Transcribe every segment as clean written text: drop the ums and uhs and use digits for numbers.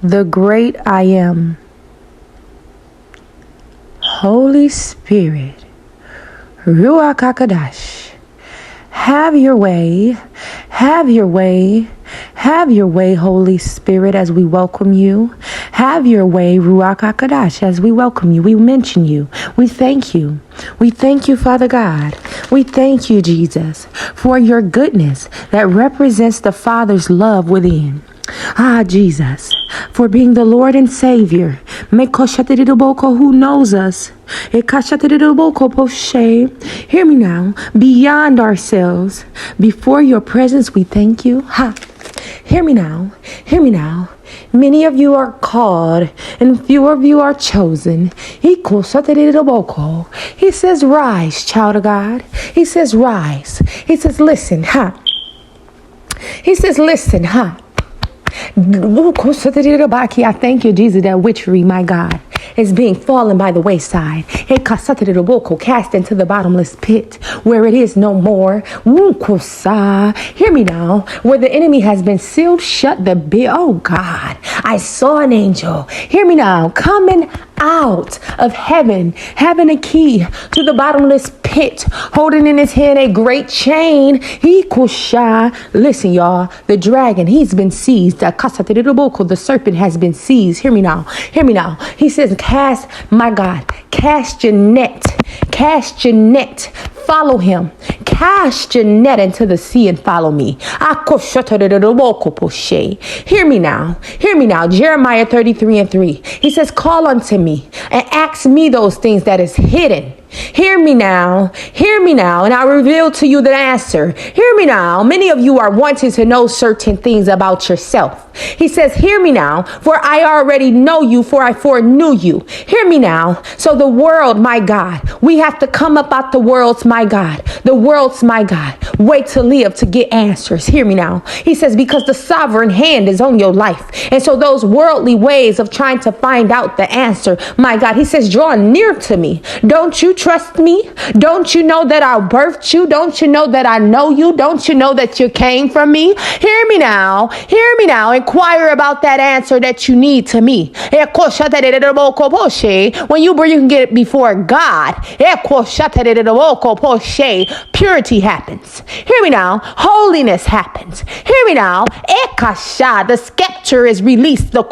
the great I am. Holy Spirit, RUACH, have your way, have your way, have your way, Holy Spirit, as we welcome you. Have your way, RUACH, as we welcome you. We mention you. We thank you. We thank you, Father God. We thank you, Jesus, for your goodness that represents the Father's love within. Jesus, for being the Lord and Savior, who knows us. Hear me now, beyond ourselves, before your presence, we thank you. Hear me now, hear me now. Many of you are called and few of you are chosen. He says, rise, child of God. He says, rise. He says, listen, He says, listen, I thank you, Jesus, that witchery, my God, is being fallen by the wayside. Cast into the bottomless pit where it is no more. Hear me now, where the enemy has been sealed shut the bit. Oh God, I saw an angel. Hear me now, coming out of heaven, having a key to the bottomless pit, holding in his hand a great chain. Listen, y'all, the dragon, he's been seized. The serpent has been seized. Hear me now. Hear me now. He says, cast, my God, cast your net. Cast your net. Follow him. Cast your net into the sea and follow me. Hear me now. Hear me now. Jeremiah 33:3. He says, call unto me and ask me those things that is hidden. Hear me now, and I'll reveal to you the answer. Hear me now. Many of you are wanting to know certain things about yourself. He says, hear me now, for I already know you, for I foreknew you. Hear me now. So the world, my God, we have to come up out the world's, my God, the world's, my God, way to live to get answers. Hear me now. He says, because the sovereign hand is on your life. And so those worldly ways of trying to find out the answer, my God, he says, draw near to me. Don't you trust me? Don't you know that I birthed you? Don't you know that I know you? Don't you know that you came from me? Hear me now. Hear me now. Inquire about that answer that you need to me. When you can get it before God, purity happens. Hear me now. Holiness happens. Hear me now. The scepter is released. Where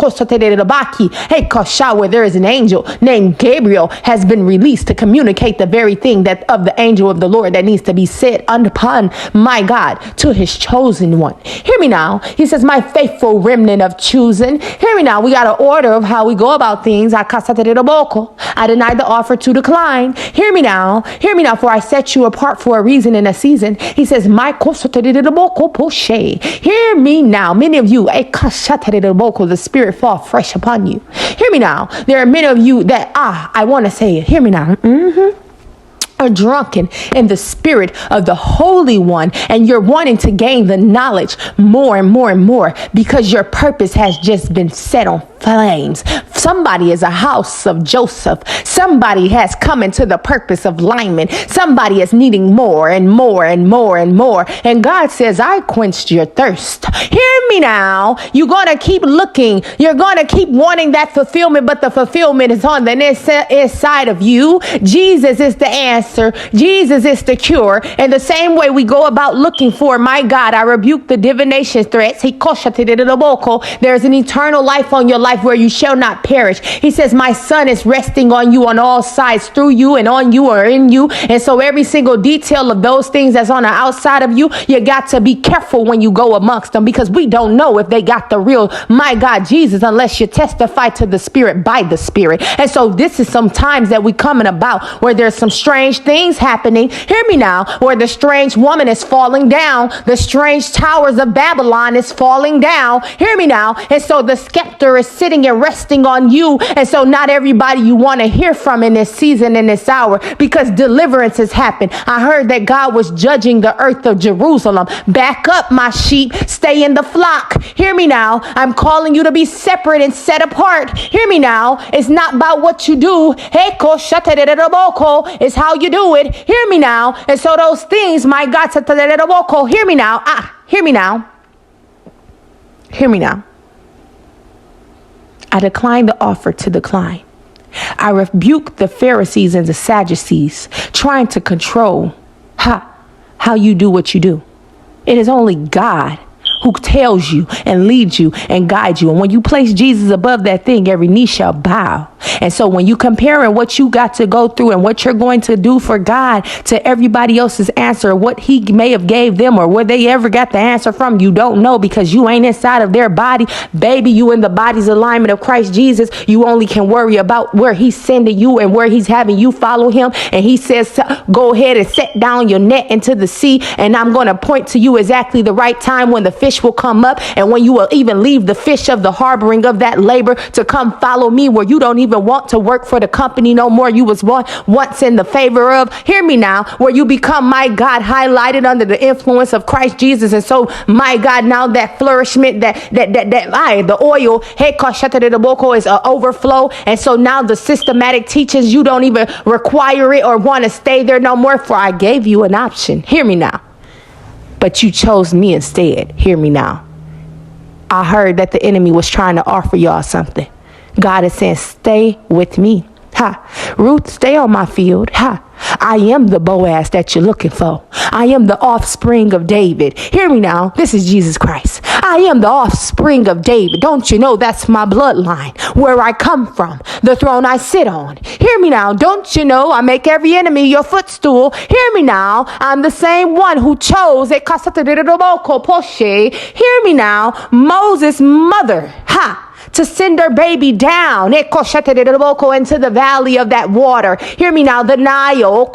there is an angel named Gabriel has been released to communicate the very thing that of the angel of the Lord that needs to be said upon, my God, to his chosen one. Hear me now. He says, my faithful remnant of choosing. Hear me now. We got an order of how we go about things. I denied the offer to decline. Hear me now. Hear me now. For I set you apart for a reason and a season. He says, hear me now. Many of you, the spirit fall fresh upon you. Hear me now. There are many of you that, I want to say it. Hear me now. Are drunken in the spirit of the Holy One, and you're wanting to gain the knowledge more and more and more because your purpose has just been set on flames. Somebody is a house of Joseph. Somebody has come into the purpose of Lyman. Somebody is needing more and more and more and more. And God says, I quenched your thirst. Hear me now. You're going to keep looking. You're going to keep wanting that fulfillment, but the fulfillment is on the inside of you. Jesus is the answer. Jesus is the cure. And the same way we go about looking for, my God, I rebuke the divination threats. There's an eternal life on your life where you shall not perish. He says, my son is resting on you on all sides, through you and on you or in you. And so every single detail of those things that's on the outside of you, you got to be careful when you go amongst them, because we don't know if they got the real, my God, Jesus, unless you testify to the Spirit by the Spirit. And so this is some times that we coming about where there's some strange things happening. Hear me now. Where the strange woman is falling down. The strange towers of Babylon is falling down. Hear me now. And so the scepter is sitting and resting on you. And so not everybody you want to hear from in this season, in this hour, because deliverance has happened. I heard that God was judging the earth of Jerusalem. Back up, my sheep. Stay in the flock. Hear me now. I'm calling you to be separate and set apart. Hear me now. It's not about what you do. It's how you do it. Hear me now. And so those things, my God, hear me now. Hear me now. Hear me now. I decline the offer to decline. I rebuke the Pharisees and the Sadducees trying to control how you do what you do. It is only God who tells you and leads you and guides you. And when you place Jesus above that thing, every knee shall bow. And so when you comparing what you got to go through and what you're going to do for God to everybody else's answer, what he may have gave them or where they ever got the answer from, you don't know because you ain't inside of their body. Baby, you in the body's alignment of Christ Jesus. You only can worry about where he's sending you and where he's having you follow him. And he says, go ahead and set down your net into the sea. And I'm going to point to you exactly the right time when the fish will come up and when you will even leave the fish of the harboring of that labor to come follow me, where you don't even want to work for the company no more you was once in the favor of. Hear me now, where you become, my God, highlighted under the influence of Christ Jesus. And so, my God, now that flourishment, the oil is an overflow. And so now the systematic teachings, you don't even require it or want to stay there no more, for I gave you an option. Hear me now. But you chose me instead. Hear me now. I heard that the enemy was trying to offer y'all something. God is saying, stay with me. Ruth, stay on my field. I am the Boaz that you're looking for. I am the offspring of David. Hear me now. This is Jesus Christ. I am the offspring of David. Don't you know that's my bloodline, where I come from, the throne I sit on. Hear me now. Don't you know I make every enemy your footstool? Hear me now. I'm the same one who chose it. Hear me now. Moses' mother, to send her baby down into the valley of that water. Hear me now, the Nile,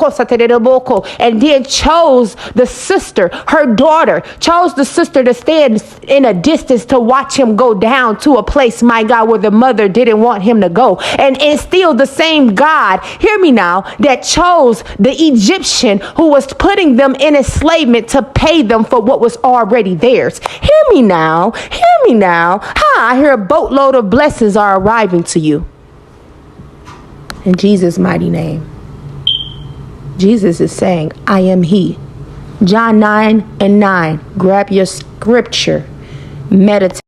and then chose the sister, her daughter, chose the sister to stand in a distance to watch him go down to a place, my God, where the mother didn't want him to go. And still the same God, hear me now, that chose the Egyptian who was putting them in enslavement to pay them for what was already theirs. Hear me now. Hear me now. I hear a boatload of blessings are arriving to you. In Jesus' mighty name. Jesus is saying, I am he. John 9:9. Grab your scripture. Meditate.